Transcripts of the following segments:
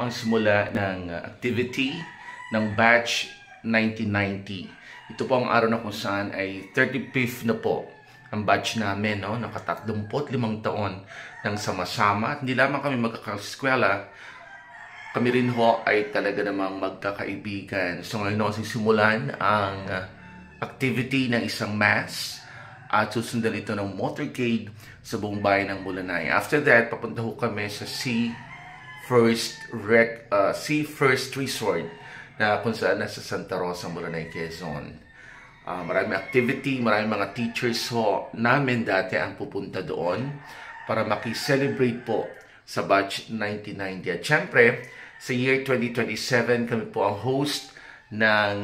ang simula ng activity ng batch 1990. Ito po ang araw na kung saan ay 35th na po ang batch namin, no? Naka-35 taon ng sama-sama. At hindi lamang kami magkakaskwela, kami rin ho ay talaga namang magkakaibigan. So ngayon ho sisimulan ang activity ng isang mass at susundan ito ng motorcade sa buong bayan ng Mulanay. After that, papunta ho kami sa Sea First Resort na kung saan nasa Santa Rosa, Mulanay, Quezon. Maraming activity, maraming mga teachers ho namin dati ang pupunta doon para makiselebrate po sa batch 1990. At syempre, sa year 2027, kami po ang host ng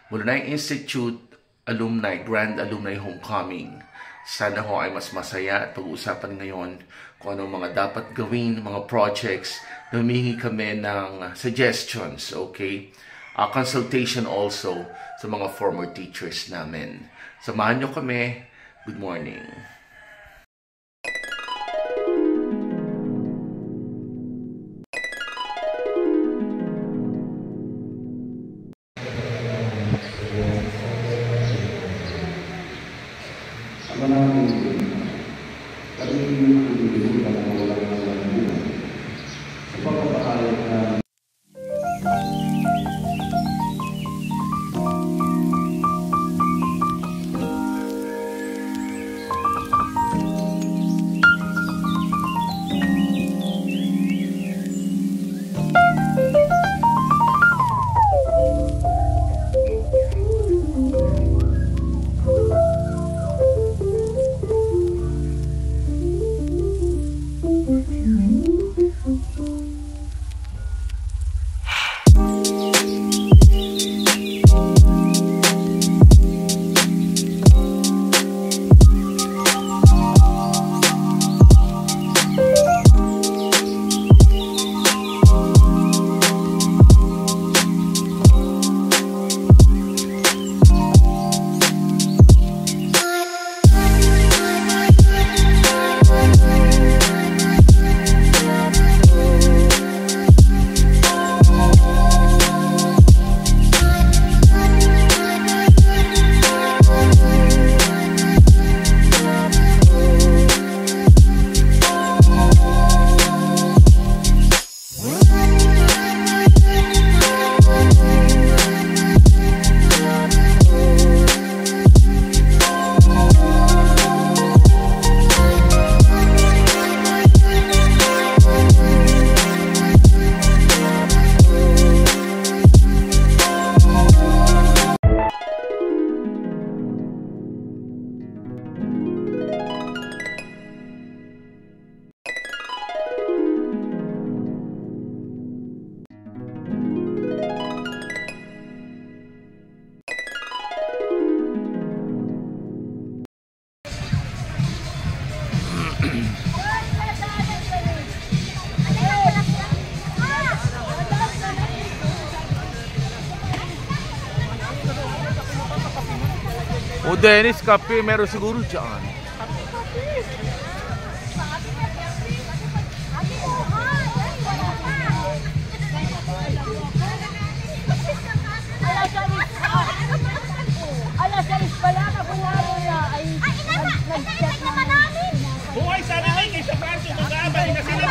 Mulanay Institute Alumni, Grand Alumni Homecoming. Sana ho ay mas masaya at pag-uusapan ngayon kung anong mga dapat gawin, mga projects. Humihingi kami ng suggestions, okay? Consultation also sa mga former teachers namin. Samahan nyo kami. Good morning. O Dennis, kape, meron siguro dyan. Alas 6 pala, kapulalo na ay nag-chat naman namin. Buhay sa namin, kaysa Franso, mag-aabay na sila.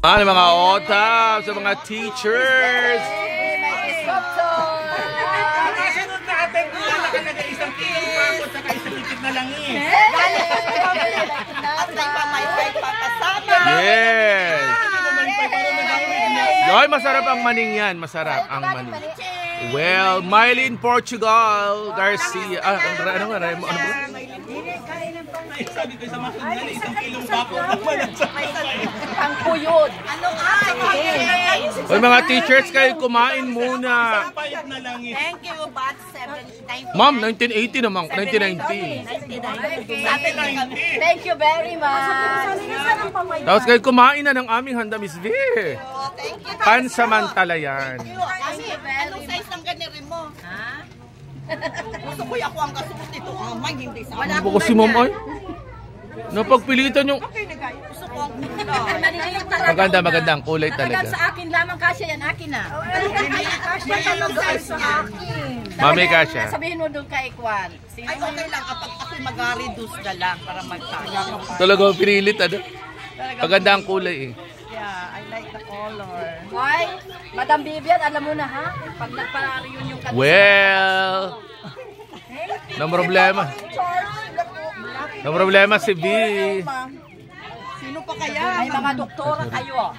Mga otap sa mga teachers. Kasunod natin kung nakalagay isang kilong pakot saka isang itik na langis. Yes. Yoy, masarap ang maning yan. Masarap ang maning. Well, Mylene Portugal Garcia. Ano ba? Sabi ko sa mga kanya, isang kilong pakot naman ang Pangkuyod. Well, mga teachers, kayo kumain muna. payat na langis. Thank you, but 7 Ma'am, 1980 naman. 1990. Thank you very much. Tapos kayo kumain na ng aming handa, Miss V. Thank you. Pansamantala yan. Anong size ng ganiri mo? Ha? Gusto ko ako ang kasuot nito. May hindi sa akin. Buko si Ma'am ay. Napagpilitan yung... Gusto ko ang kulay. Maganda ang kulay talaga. Sa akin lamang kasya yan, akin na. Kasya talaga sa akin. Mami kasya. Sabihin mo doon kay Kwan. Ay, okay lang. Kapag ako mag-reduce na lang para magtaga. Talaga pinilit, ano? Maganda ang kulay eh. Yeah, I like the color. Why? Madam Vivian, alam mo na ha? Pag nagpa-reunion yung kanina. Well, no problema. No problema si V. Sino pa kaya? May mga doktora kayo.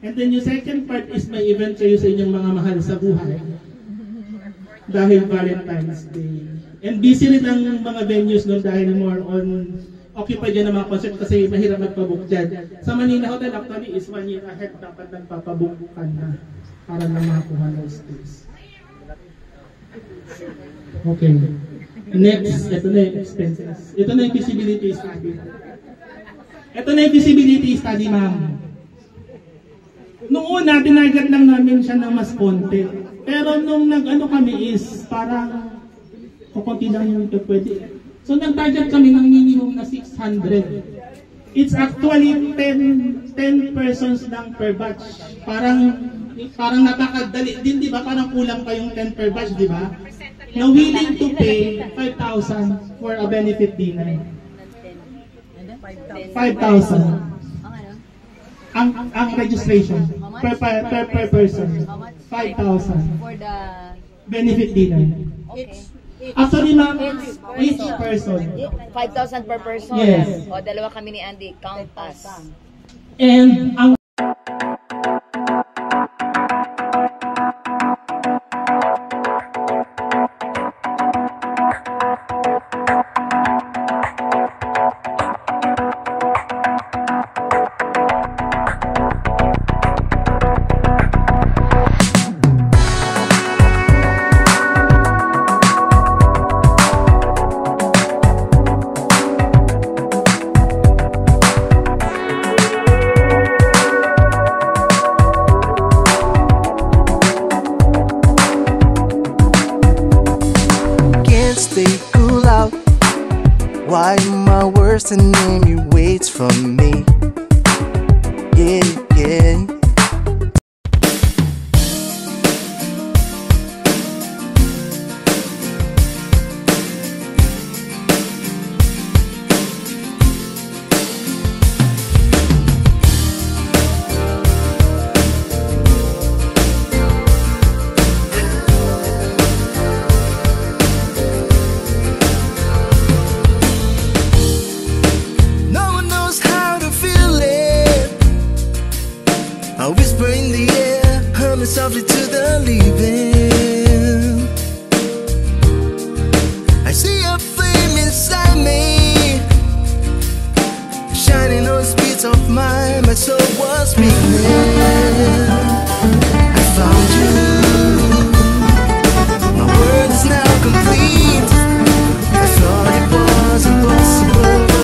And then yung second part is may event kayo sa inyong mga mahal sa buhay. Dahil Valentine's Day. And busy rin ang mga venues nun dahil more on occupied yan ng mga concert kasi mahirap magpabook dyan. Sa Manila Hotel actually is 1 year ahead dapat nagpapabook ka na para na makakuha ng space. Okay. Next, ito na yung expenses. Ito na yung visibility study. Ito na yung visibility study, ma'am. Noong una, tinarget lang namin siya ng mas konti. Pero nung nag-ano kami is parang kukunti lang yung ito pwede. So nag-target kami ng minimum na 600. It's actually 10 persons lang per batch. Parang napakadali din, di ba? Parang kulang pa yung 10 per batch, di ba? Na willing to pay 5,000 for a benefit dinner. 5,000. Ang registration per person 5,000 For the... benefit dinner. Actually ma'am, each person 5,000 per person? Yes. O, dalawa kami ni Andy. Count us. and ang stay cool out. Why my worst enemy waits for me? Yeah, yeah. I whisper in the air, humming softly to the leaving. I see a flame inside me, shining on the speeds of mine. My soul was beating.